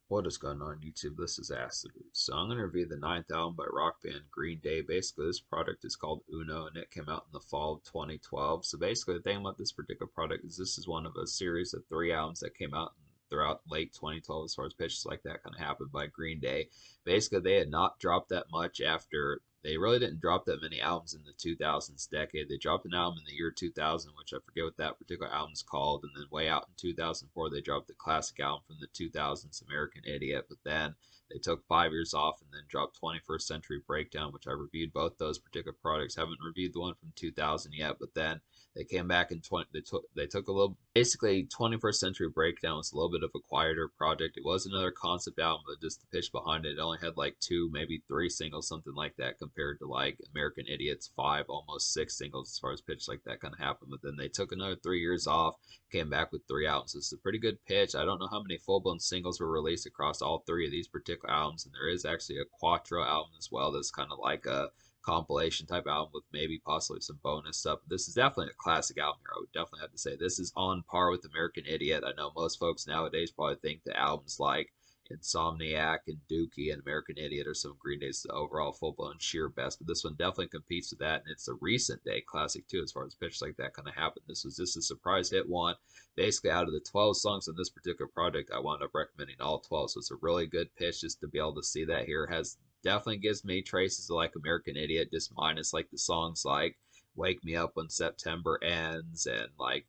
What is going on YouTube? This is Acid. So I'm going to review the ninth album by rock band Green Day. Basically, this product is called Uno, and it came out in the fall of 2012. So basically, the thing about this particular product is this is one of a series of three albums that came out throughout late 2012 as far as pitches like that kind of happened by Green Day. Basically, they had not dropped that much after. They really didn't drop that many albums in the 2000s decade. They dropped an album in the year 2000, which I forget what that particular album's called, and then way out in 2004 they dropped the classic album from the 2000s, American Idiot. But then they took 5 years off and then dropped 21st Century Breakdown, which I reviewed both those particular products. Haven't reviewed the one from 2000 yet, but then they came back in 20. They took a little. Basically, 21st Century Breakdown was a little bit of a quieter project. It was another concept album, but just the pitch behind it, it only had like two, maybe three singles, something like that, compared to like American Idiot's five, almost six singles as far as pitch like that kind of happened. But then they took another 3 years off, came back with three albums. It's a pretty good pitch. I don't know how many full blown singles were released across all three of these particular albums, and there is actually a Quattro album as well that's kind of like a compilation type album with maybe possibly some bonus stuff. This is definitely a classic album here. I would definitely have to say this is on par with American Idiot. I know most folks nowadays probably think the albums like Insomniac and Dookie and American Idiot are some Green Day's overall full blown sheer best, but this one definitely competes with that, and it's a recent day classic too as far as pitch like that kind of happened. This was just a surprise hit one. Basically, out of the 12 songs on this particular project, I wound up recommending all 12, so it's a really good pitch just to be able to see that here. It has definitely gives me traces of like American Idiot, just minus like the songs like Wake Me Up When September Ends and like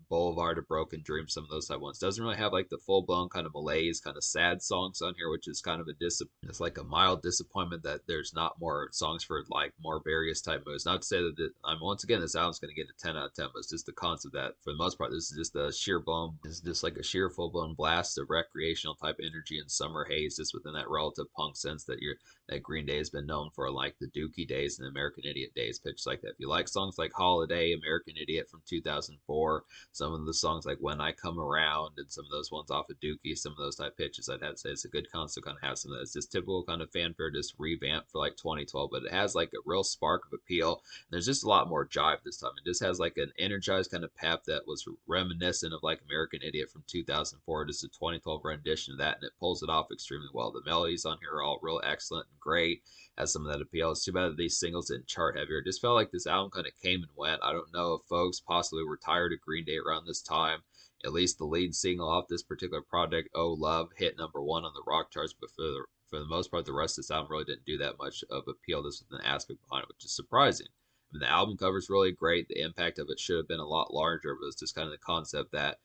Boulevard of Broken Dreams, some of those type ones. Doesn't really have like the full blown kind of malaise, kind of sad songs on here, which is kind of a it's like a mild disappointment that there's not more songs for like more various type moves. Not to say that I'm once again this album's going to get a 10 out of 10, but it's just the concept that for the most part this is just a sheer blown, it's just like a sheer full blown blast of recreational type energy and summer haze, just within that relative punk sense that Green Day has been known for, like the Dookie days and American Idiot days, pitch like that. If you like songs like Holiday, American Idiot from 2004, some of the songs like When I Come Around, and some of those ones off of Dookie, some of those type pitches, I'd have to say it's a good concept. Kind of have some of that. It's just typical kind of fanfare, just revamped for like 2012, but it has like a real spark of appeal. And there's just a lot more jive this time. It just has like an energized kind of pep that was reminiscent of like American Idiot from 2004, just a 2012 rendition of that, and it pulls it off extremely well. The melodies on here are all real excellent and great. Has some of that appeal. It's too bad that these singles didn't chart heavier. It just felt like this album kind of came and went. I don't know if folks possibly were tired of Green Day around this time. At least the lead single off this particular project, "Oh Love," hit #1 on the rock charts, but for the most part, the rest of this album really didn't do that much of appeal. This was an aspect behind it, which is surprising. I mean, the album cover is really great. The impact of it should have been a lot larger, but it's just kind of the concept that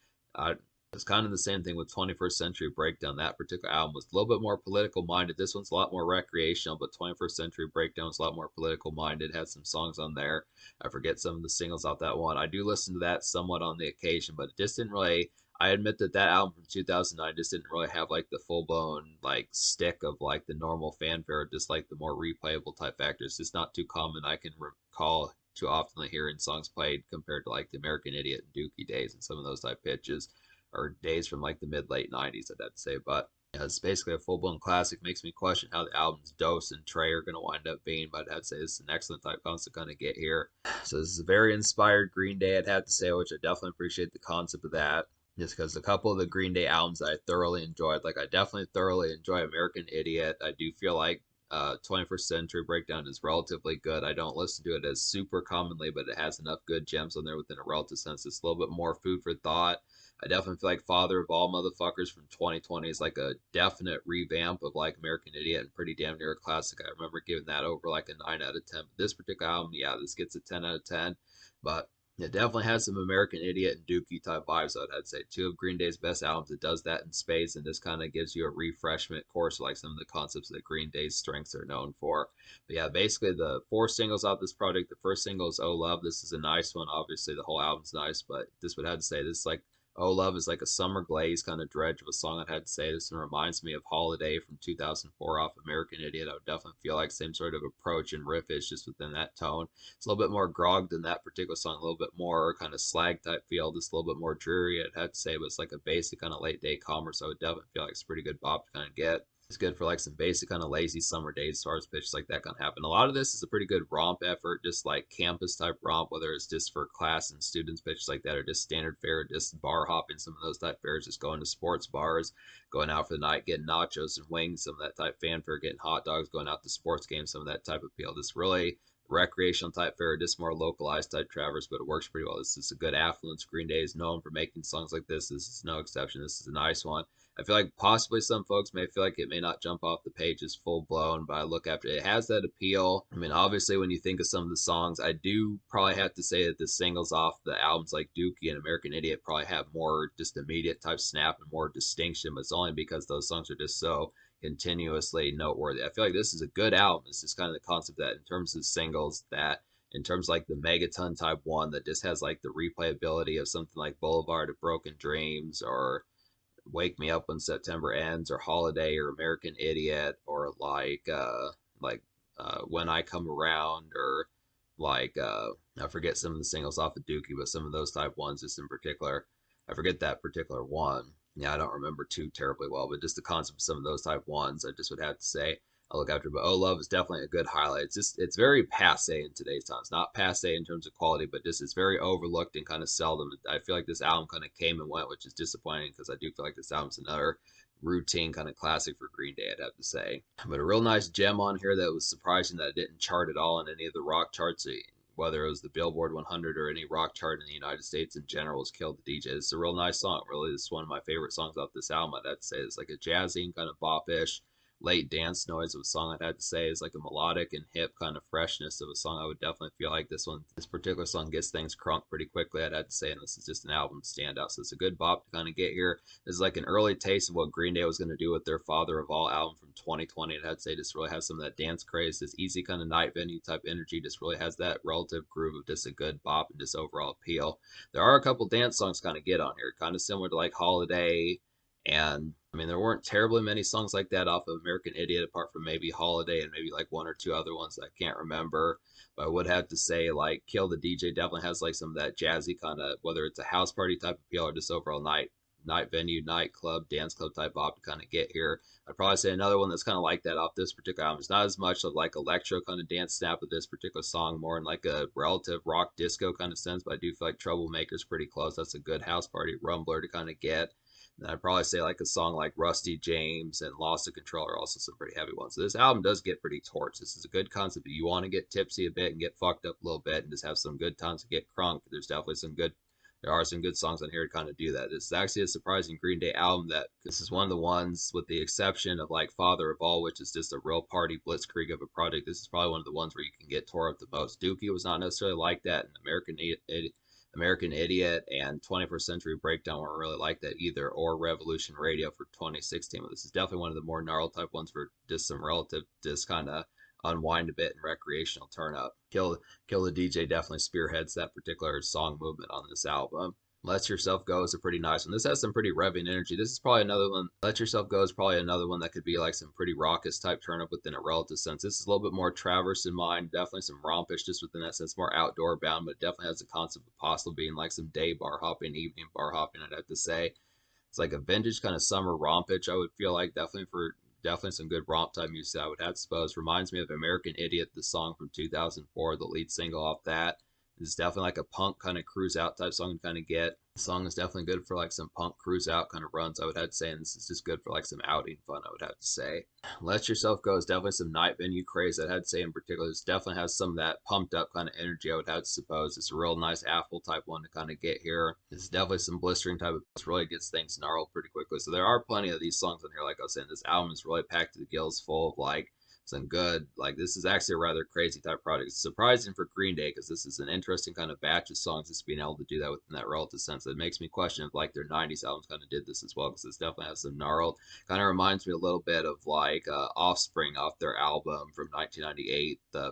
it's kind of the same thing with 21st Century Breakdown. That particular album was a little bit more political minded. This one's a lot more recreational, but 21st Century Breakdown is a lot more political minded. Had some songs on there. I forget some of the singles off that one. I do listen to that somewhat on the occasion, but it just didn't really. I admit that that album from 2009 just didn't really have like the full blown like stick of like the normal fanfare, just like the more replayable type factors. It's not too common. I can recall too often hearing songs played compared to like the American Idiot and Dookie days and some of those type pitches or days from like the mid late 90s, I'd have to say. But yeah, it's basically a full blown classic. Makes me question how the albums Dose and Trey are going to wind up being, but I'd say it's an excellent type concept to kind of get here. So this is a very inspired Green Day, I'd have to say, which I definitely appreciate the concept of that. Just because a couple of the Green Day albums I thoroughly enjoyed, like I definitely thoroughly enjoy American Idiot. I do feel like 21st Century Breakdown is relatively good. I don't listen to it as super commonly, but it has enough good gems on there within a relative sense. It's a little bit more food for thought. I definitely feel like Father of All Motherfuckers from 2020 is like a definite revamp of like American Idiot and pretty damn near a classic. I remember giving that over like a 9 out of 10. But this particular album, yeah, this gets a 10 out of 10. But it definitely has some American Idiot and Dookie type vibes. I'd say two of Green Day's best albums. It does that in spades, and this kind of gives you a refreshment course, like some of the concepts that Green Day's strengths are known for. But yeah, basically the four singles off this project. The first single is "Oh Love." This is a nice one. Obviously, the whole album's nice, but this would have to say this is like "Oh Love" is like a summer glaze kind of dredge of a song. I had to say this one reminds me of "Holiday" from 2004 off American Idiot. I would definitely feel like same sort of approach and riff is just within that tone. It's a little bit more grog than that particular song, a little bit more kind of slag type feel, just a little bit more dreary, I'd have to say, but it's like a basic kind of late day calmer, so I would definitely feel like it's a pretty good bop to kind of get. It's good for like some basic kind of lazy summer days as far as pitches like that can happen. A lot of this is a pretty good romp effort, just like campus type romp, whether it's just for class and students pitches like that, or just standard fare, just bar hopping, some of those type fares, just going to sports bars, going out for the night, getting nachos and wings, some of that type fanfare, getting hot dogs, going out to sports games, some of that type of appeal. Just really recreational type fare, just more localized type traverse, but it works pretty well. This is a good affluence. Green Day is known for making songs like this. This is no exception. This is a nice one. I feel like possibly some folks may feel like it may not jump off the pages full blown, but I look after it. It has that appeal. I mean, obviously, when you think of some of the songs, I do probably have to say that the singles off the albums like Dookie and American Idiot probably have more just immediate type snap and more distinction, but it's only because those songs are just so continuously noteworthy. I feel like this is a good album. It's just kind of the concept that in terms of singles, that in terms of like the megaton type one that just has like the replayability of something like Boulevard of Broken Dreams or Wake Me Up When September Ends or Holiday or American Idiot or When I Come Around or I forget some of the singles off of Dookie, but some of those type ones just in particular. I forget that particular one. Yeah, I don't remember too terribly well, but just the concept of some of those type ones, I just would have to say I look after. But Oh Love is definitely a good highlight. It's very passe in today's times. Not passe in terms of quality, but just it's very overlooked and kind of seldom. I feel like this album kind of came and went, which is disappointing because I do feel like this album's another routine kind of classic for Green Day, I'd have to say. But a real nice gem on here that was surprising that it didn't chart at all in any of the rock charts, whether it was the Billboard 100 or any rock chart in the United States in general, is Kill the DJ. It's a real nice song. Really, it's one of my favorite songs off this album, I'd have to say. It's like a jazzy and kind of bop-ish late dance noise of a song, I'd have to say. Is like a melodic and hip kind of freshness of a song. I would definitely feel like this particular song gets things crunk pretty quickly, I'd have to say, and this is just an album standout. So it's a good bop to kind of get here. This is like an early taste of what Green Day was going to do with their Father of All album from 2020. I'd have to say just really has some of that dance craze, this easy kind of night venue type energy, just really has that relative groove of just a good bop and just overall appeal. There are a couple dance songs kind of get on here, kind of similar to like Holiday, and I mean, there weren't terribly many songs like that off of American Idiot, apart from maybe Holiday and maybe like one or two other ones that I can't remember. But I would have to say, like, Kill the DJ definitely has like some of that jazzy kind of, whether it's a house party type appeal or just overall night venue, nightclub, dance club type op to kind of get here. I'd probably say another one that's kind of like that off this particular album. It's not as much of like electro kind of dance snap with this particular song, more in like a relative rock disco kind of sense. But I do feel like Troublemaker's pretty close. That's a good house party rumbler to kind of get. And I'd probably say like a song like Rusty James and Lost of Control are also some pretty heavy ones. So this album does get pretty torched. This is a good concept. If you want to get tipsy a bit and get fucked up a little bit and just have some good times to get crunk, there are some good songs on here to kind of do that. This is actually a surprising Green Day album that this is one of the ones, with the exception of like Father of All, which is just a real party blitzkrieg of a project. This is probably one of the ones where you can get tore up the most. Dookie was not necessarily like that, and American Idiot and 21st Century Breakdown weren't really like that either, or Revolution Radio for 2016. But this is definitely one of the more gnarled type ones for just some relative, just kind of unwind a bit and recreational turn up. Kill the DJ definitely spearheads that particular song movement on this album. Let Yourself Go is a pretty nice one. This has some pretty revving energy. This is probably another one. Let Yourself Go is probably another one that could be like some pretty raucous type turn up within a relative sense. This is a little bit more Traverse in mind. Definitely some rompish just within that sense, more outdoor bound, but it definitely has the concept of possibly being like some day bar hopping, evening bar hopping, I'd have to say. It's like a vintage kind of summer rompage, I would feel like, definitely some good romp type music, I would have to suppose. Reminds me of American Idiot, the song from 2004, the lead single off that. It's definitely like a punk kind of cruise out type song to kind of get. The song is definitely good for like some punk cruise out kind of runs, I would have to say, and this is just good for like some outing fun, I would have to say. Let Yourself Go is definitely some night venue craze, I'd have to say in particular. This definitely has some of that pumped up kind of energy, I would have to suppose. It's a real nice apple type one to kind of get here. It's definitely some blistering type of, this really gets things gnarled pretty quickly. So there are plenty of these songs on here, like I was saying. This album is really packed to the gills full of like some good, like, this is actually a rather crazy type project. It's surprising for Green Day because this is an interesting kind of batch of songs, just being able to do that within that relative sense. It makes me question if like their 90s albums kind of did this as well, because this definitely has some gnarled, kind of reminds me a little bit of like Offspring off their album from 1998, their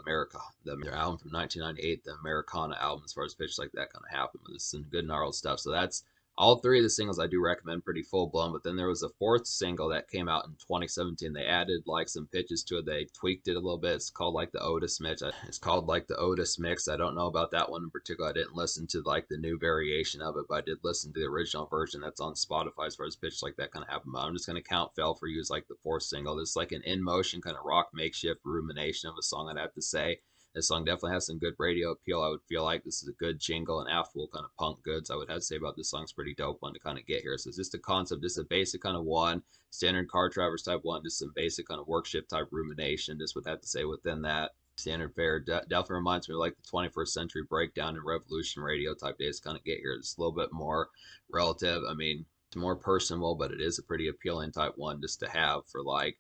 album from 1998, the Americana album, as far as pitches like that kind of happened. But this is some good gnarled stuff. So that's all three of the singles I do recommend pretty full blown, but then there was a fourth single that came out in 2017. They added like some pitches to it. They tweaked it a little bit. It's called like the Otis mix. It's called like the Otis mix. I don't know about that one in particular. I didn't listen to like the new variation of it, but I did listen to the original version that's on Spotify as far as pitch like that kind of happened. But I'm just gonna count Fell for You as like the fourth single. This is like an in motion kind of rock makeshift rumination of a song, I'd have to say. This song definitely has some good radio appeal. I would feel like this is a good jingle and affable kind of punk goods. I would have to say about this song's pretty dope one to kind of get here. So it's just a concept, just a basic kind of one, standard car traverse type one, just some basic kind of work shift type rumination. Just would have to say within that standard fare. Definitely reminds me of like the 21st century breakdown and revolution radio type days kind of get here. It's a little bit more relative. I mean, it's more personable, but it is a pretty appealing type one just to have for like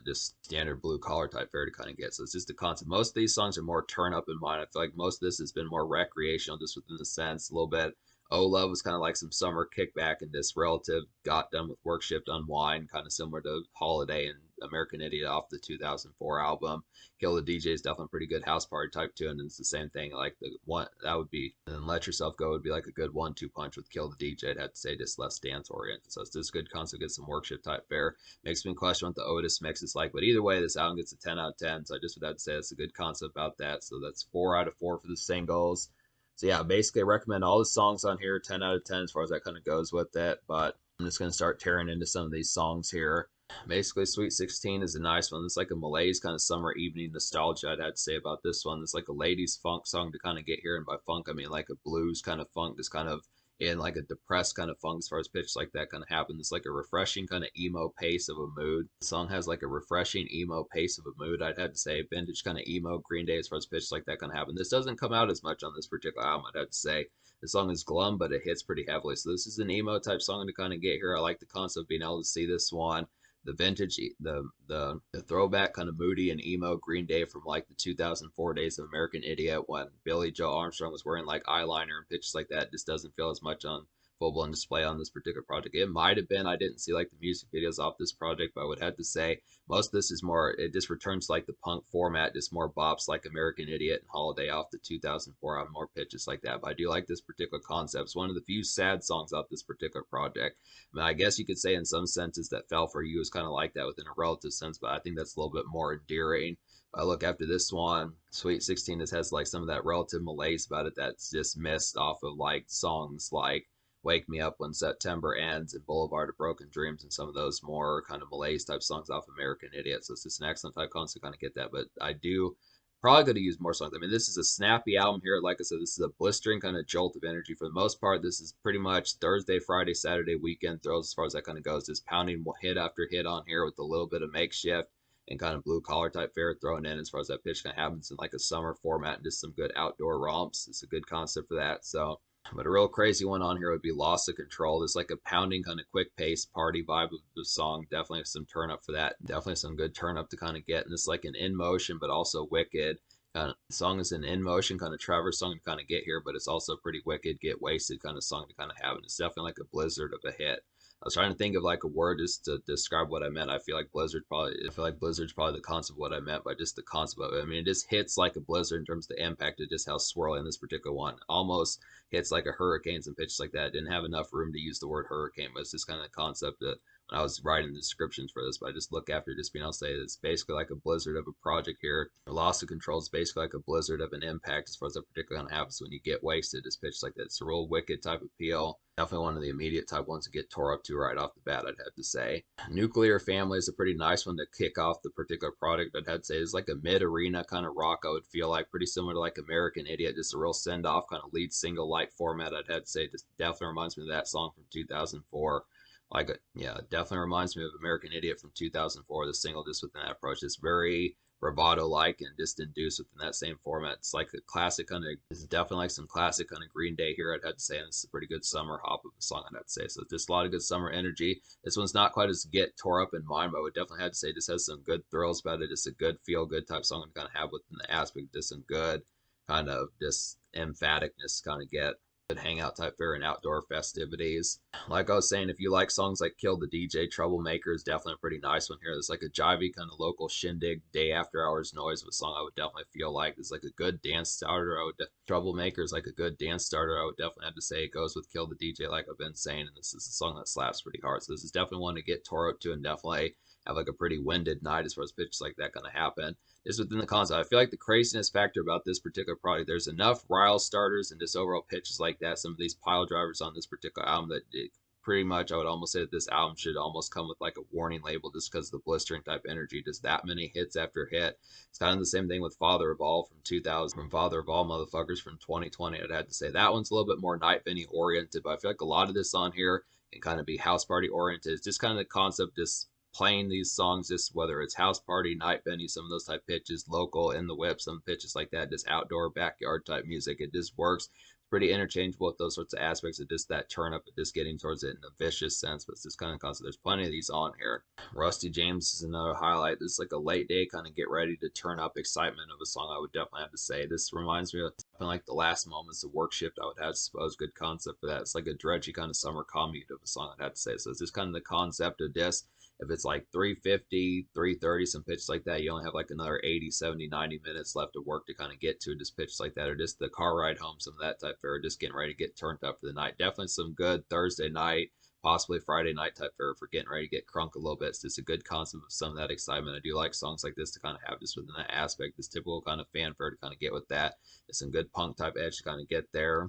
just standard blue collar type fare to kind of get. So it's just a concept. Most of these songs are more turn up in mind. I feel like most of this has been more recreational, just within the sense a little bit. Oh Love was kind of like some summer kickback, and this relative got done with work shift unwind, kind of similar to Holiday and American Idiot off the 2004 album. Kill the DJ is definitely a pretty good house party type tune, and it's the same thing. Like the one that would be, and then Let Yourself Go would be like a good 1-2 punch with Kill the DJ. I'd have to say just less dance oriented. So it's just a good concept, get some work shift type fare. Makes me question what the Otis mix is like, but either way, this album gets a 10 out of 10. So I just would have to say that's a good concept about that. So that's 4 out of 4 for the singles. So yeah, basically I recommend all the songs on here, 10 out of 10 as far as that kind of goes with it. But I'm just going to start tearing into some of these songs here. Basically, Sweet 16 is a nice one. It's like a malaise kind of summer evening nostalgia, I'd have to say about this one. It's like a ladies funk song to kind of get here. And by funk, I mean like a blues kind of funk, just kind of in like a depressed kind of funk as far as pitch like that kind of happens. It's like a refreshing kind of emo pace of a mood. The song has like a refreshing emo pace of a mood. I'd have to say vintage kind of emo Green Day as far as pitch like that kind of happen. This doesn't come out as much on this particular album, I'd have to say. The song is glum, but it hits pretty heavily. So this is an emo type song to kind of get here. I like the concept of being able to see this one. The vintage, the throwback kind of moody and emo Green Day from like the 2004 days of American Idiot when Billy Joe Armstrong was wearing like eyeliner and pitches like that. Just doesn't feel as much on full blown display on this particular project. It might have been. I didn't see like the music videos off this project, but I would have to say most of this is more. It just returns like the punk format, just more bops like American Idiot and Holiday off the 2004 album, more pitches like that. But I do like this particular concept. It's one of the few sad songs off this particular project. I mean, I guess you could say in some senses that Fell for You is kind of like that within a relative sense, but I think that's a little bit more endearing. I look after this one, Sweet 16 just has like some of that relative malaise about it that's just missed off of like songs like Wake Me Up When September Ends and Boulevard of Broken Dreams and some of those more kind of malaise type songs off American Idiot. So it's just an excellent type concept to kind of get that. But I do probably going to use more songs. I mean, this is a snappy album here. Like I said, this is a blistering kind of jolt of energy. For the most part, this is pretty much Thursday, Friday, Saturday, weekend throws as far as that kind of goes. Just pounding hit after hit on here with a little bit of makeshift and kind of blue collar type fare thrown in as far as that pitch kind of happens in like a summer format and just some good outdoor romps. It's a good concept for that. So, but a real crazy one on here would be Loss of Control. It's like a pounding kind of quick pace party vibe of the song. Definitely some turn up for that. Definitely some good turn up to kind of get. And it's like an in motion, but also wicked. The song is an in motion kind of traverse song to kind of get here, but it's also pretty wicked, get wasted kind of song to kind of have. And it's definitely like a blizzard of a hit. I was trying to think of like a word just to describe what I meant. I feel like blizzard's probably the concept of what I meant by just the concept of it. I mean, it just hits like a blizzard in terms of the impact of just how swirling this particular one almost hits like a hurricane and pitches like that. I didn't have enough room to use the word hurricane, but it's just kind of the concept that when I was writing the descriptions for this, but I just look after just being able to say it's basically like a blizzard of a project here. Loss of Control is basically like a blizzard of an impact as far as that particular kind of happens when you get wasted. It's pitched like that. It's a real wicked type appeal. Definitely one of the immediate type ones to get tore up to right off the bat, I'd have to say. Nuclear Family is a pretty nice one to kick off the particular product. I'd have to say it's like a mid-arena kind of rock, I would feel like, pretty similar to like American Idiot, just a real send-off kind of lead single-like format, I'd have to say. Just definitely reminds me of that song from 2004. Like, yeah, definitely reminds me of American Idiot from 2004. The single just within that approach is very bravado-like and just induced within that same format. It's like a classic kind of, it's definitely like some classic kind of Green Day here, I'd have to say, and it's a pretty good summer hop of a song, I'd have to say. So just a lot of good summer energy. This one's not quite as get tore up in mind, but I would definitely have to say just has some good thrills about it. Just a good feel-good type song to kind of have within the aspect, just some good kind of just emphaticness kind of get. good hangout type fare and outdoor festivities. Like I was saying, if you like songs like Kill the DJ, Troublemaker is definitely a pretty nice one here. There's like a jivey kind of local shindig day after hours noise of a song I would definitely feel like is like a good dance starter. Troublemaker is like a good dance starter. I would definitely have to say it goes with Kill the DJ, like I've been saying, and this is a song that slaps pretty hard. So this is definitely one to get tore up to and definitely have like a pretty winded night as far as pitches like that gonna happen. Is within the concept. I feel like the craziness factor about this particular product, there's enough rile starters and just overall pitches like that. Some of these pile drivers on this particular album that it pretty much, I would almost say that this album should almost come with like a warning label just because of the blistering type energy. Just that many hits after hit. It's kind of the same thing with Father of All from 2000, from Father of All motherfuckers from 2020. I'd have to say that one's a little bit more night venue oriented, but I feel like a lot of this on here can kind of be house party oriented. It's just kind of the concept, just playing these songs, just whether it's house party, night venue, some of those type pitches, local, in the whip, some pitches like that, just outdoor, backyard type music. It just works. It's pretty interchangeable with those sorts of aspects of just that turn up and just getting towards it in a vicious sense. But it's just kind of concept. There's plenty of these on here. Rusty James is another highlight. This is like a late day kind of get ready to turn up excitement of a song, I would definitely have to say. This reminds me of like the last moments of Work Shift, I would have to suppose. Good concept for that. It's like a dredgy kind of summer commute of a song, I'd have to say. So it's just kind of the concept of this. If it's like 350, 330, some pitches like that, you only have like another 80, 70, 90 minutes left of work to kind of get to just pitches like that, or just the car ride home, some of that type fare, or just getting ready to get turned up for the night. Definitely some good Thursday night, possibly Friday night type fare for getting ready to get crunk a little bit. It's just a good concept of some of that excitement. I do like songs like this to kind of have just within that aspect, this typical kind of fanfare to kind of get with that. It's some good punk type edge to kind of get there.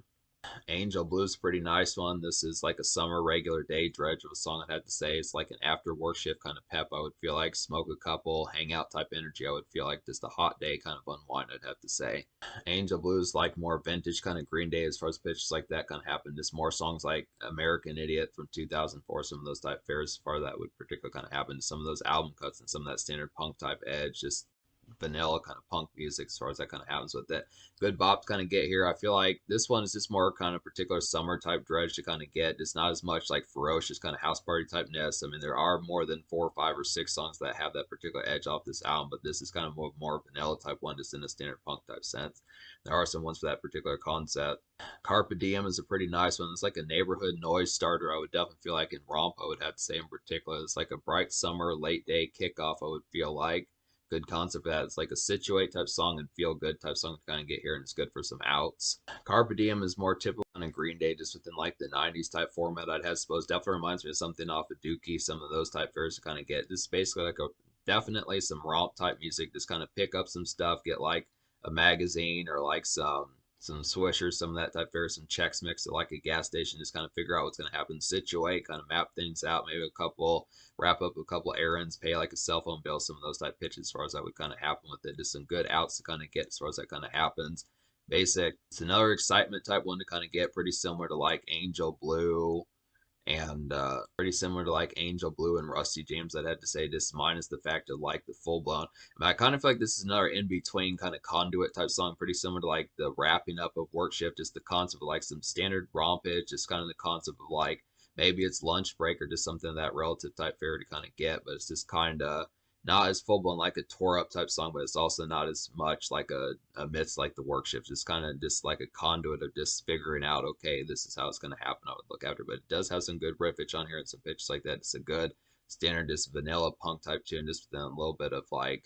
Angel Blues, pretty nice one. This is like a summer regular day dredge of a song, I'd have to say. It's like an after work shift kind of pep, I would feel like. Smoke a couple, hang out type energy, I would feel like. Just a hot day kind of unwind, I'd have to say. Angel Blues, like more vintage kind of Green Day as far as pitches like that kind of happen. Just more songs like American Idiot from 2004, some of those type fares as far as that would particularly kind of happen. Some of those album cuts and some of that standard punk type edge, just vanilla kind of punk music as far as that kind of happens with it. Good bop to kind of get here. I feel like this one is just more kind of particular summer type dredge to kind of get. It's not as much like ferocious kind of house party type ness. I mean, there are more than 4, 5, or 6 songs that have that particular edge off this album, but this is kind of more vanilla type one, just in a standard punk type sense. There are some ones for that particular concept. Carpe Diem is a pretty nice one. It's like a neighborhood noise starter, I would definitely feel like, in romp, I would have to say in particular. It's like a bright summer, late day kickoff, I would feel like. Good concept of that. It's like a situate type song and feel good type song to kind of get here, and it's good for some outs. Carpe Diem is more typical kind of Green Day, just within like the 90s type format, I'd have suppose. Definitely reminds me of something off of Dookie, some of those type fares to kind of get. This is basically like a definitely some romp type music. Just kind of pick up some stuff, get like a magazine or like some swishers, some of that type fare, some checks mixed at like a gas station, just kind of figure out what's going to happen, situate, kind of map things out, maybe wrap up a couple errands, pay like a cell phone bill, some of those type pitches as far as that would kind of happen with it. Just some good outs to kind of get as far as that kind of happens. Basic. It's another excitement type one to kind of get, pretty similar to like Angel Blue and pretty similar to like Angel Blue and Rusty James, I'd have to say, just minus the fact of like the full blown. I mean, I kind of feel like this is another in between kind of conduit type song, pretty similar to like the wrapping up of Work Shift, just the concept of like some standard rompage, just kind of the concept of like maybe it's lunch break or just something of that relative type fare to kind of get, but it's just kind of not as full blown like a tore up type song, but it's also not as much like a amidst like the work shift. It's kind of just like a conduit of just figuring out, okay, this is how it's going to happen. I would look after, but it does have some good riffage on here and some pitches like that. It's a good standard, just vanilla punk type tune, just with a little bit of like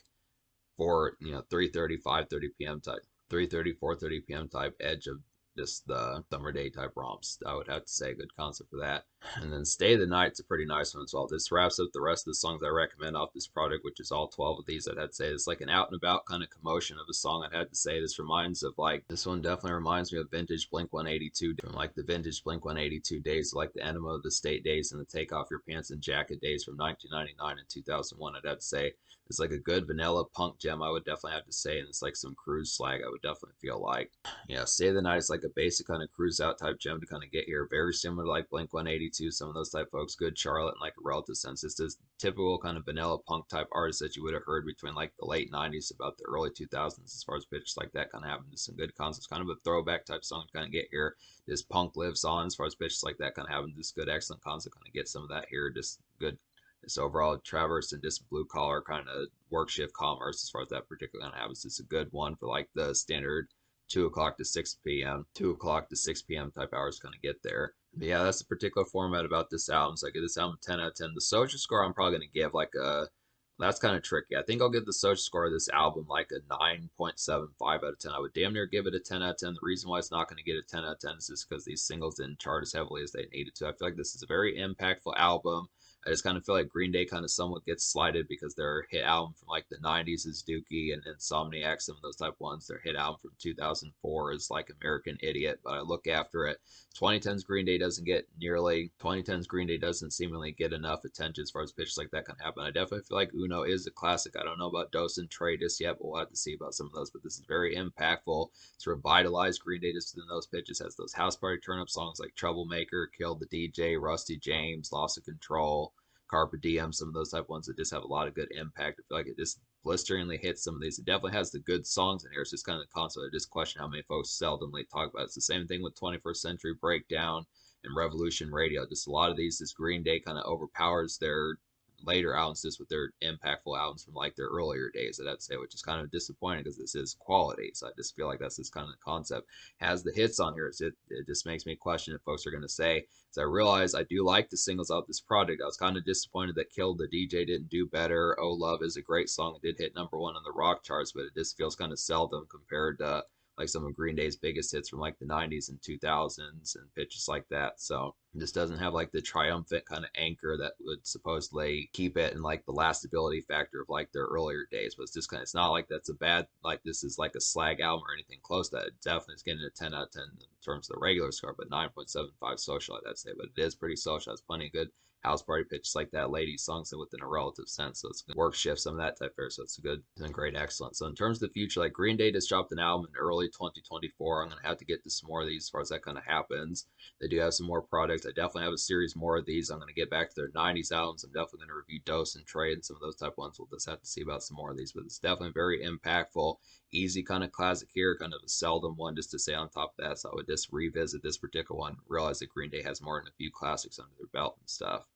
3:30, 5:30 p.m. type, 3:30, 4:30 p.m. type edge of just the summer day type romps. I would have to say good concept for that. And then Stay the Night's a pretty nice one as well. This wraps up the rest of the songs I recommend off this product, which is all 12 of these. I'd have to say it's like an out and about kind of commotion of a song. I'd have to say this reminds of like, this one definitely reminds me of vintage Blink 182, from like the vintage Blink 182 days, like the Enema of the State days and the Take Off Your Pants and Jacket days from 1999 and 2001. I'd have to say it's like a good vanilla punk gem, I would definitely have to say, and it's like some cruise slag, I would definitely feel like. Yeah, Stay the Night is like a basic kind of cruise out type gem to kind of get here. Very similar to like Blink 182, some of those type folks. Good Charlotte in like a relative sense. It's this typical kind of vanilla punk type artist that you would have heard between like the late 90s about the early 2000s as far as pitches like that kind of happened. Just some good concepts, kind of a throwback type song to kind of get here. This punk lives on as far as pitches like that kind of happen. Just good, excellent concept, kind of get some of that here. Just good. This overall traverse and just blue collar kind of work shift commerce as far as that particular kind of happens. It's a good one for like the standard 2 o'clock to 6 p.m. 2 o'clock to 6 p.m. type hours kind of get there. But yeah, that's the particular format about this album. So I give this album 10 out of 10. The social score I'm probably going to give like a, that's kind of tricky. I think I'll give the social score of this album like a 9.75 out of 10. I would damn near give it a 10 out of 10. The reason why it's not going to get a 10 out of 10 is just because these singles didn't chart as heavily as they needed to. I feel like this is a very impactful album. I just kind of feel like Green Day kind of somewhat gets slighted because their hit album from like the 90s is Dookie and Insomniac, some of those type ones. Their hit album from 2004 is like American Idiot, but I look after it. 2010's Green Day doesn't get nearly, 2010's Green Day doesn't seemingly get enough attention as far as pitches like that can happen. I definitely feel like Uno is a classic. I don't know about Dos and Trey just yet, but we'll have to see about some of those. But this is very impactful. It's revitalized Green Day just in those pitches. Has those house party turn up songs like Troublemaker, Killed the DJ, Rusty James, Loss of Control, Carpe Diem, some of those type ones that just have a lot of good impact. I feel like it just blisteringly hits some of these. It definitely has the good songs in here. It's just kind of the concept. I just question how many folks seldomly talk about it. It's the same thing with 21st Century Breakdown and Revolution Radio. Just a lot of these, this Green Day kind of overpowers their later albums just with their impactful albums from like their earlier days, I'd say, which is kind of disappointing because this is quality. So I just feel like that's this kind of concept. Has the hits on here. It just makes me question if folks are going to say, so I realize I do like the singles out this project. I was kind of disappointed that Killed the DJ didn't do better. Oh Love is a great song. It did hit #1 on the rock charts, but it just feels kind of seldom compared to like some of Green Day's biggest hits from like the 90s and 2000s and pitches like that. So it just doesn't have like the triumphant kind of anchor that would supposedly keep it in like the lastability factor of like their earlier days. But it's just kind of, it's not like that's a bad, like this is like a slag album or anything close to that. It definitely is getting a 10 out of 10 in terms of the regular score, but 9.75 social, I'd say. But it is pretty social. It has plenty of good house party pitches like that, ladies songs within a relative sense. So it's good work shift, some of that type there. So it's good and great, excellent. So in terms of the future, like Green Day just dropped an album in early 2024. I'm gonna have to get to some more of these as far as that kind of happens. They do have some more products. I definitely have a series more of these. I'm gonna get back to their 90s albums. I'm definitely gonna review Dose and Trade and some of those type ones. We'll just have to see about some more of these, but it's definitely very impactful, easy kind of classic here, kind of a seldom one just to say on top of that. So I would just revisit this particular one, realize that Green Day has more than a few classics under their belt and stuff.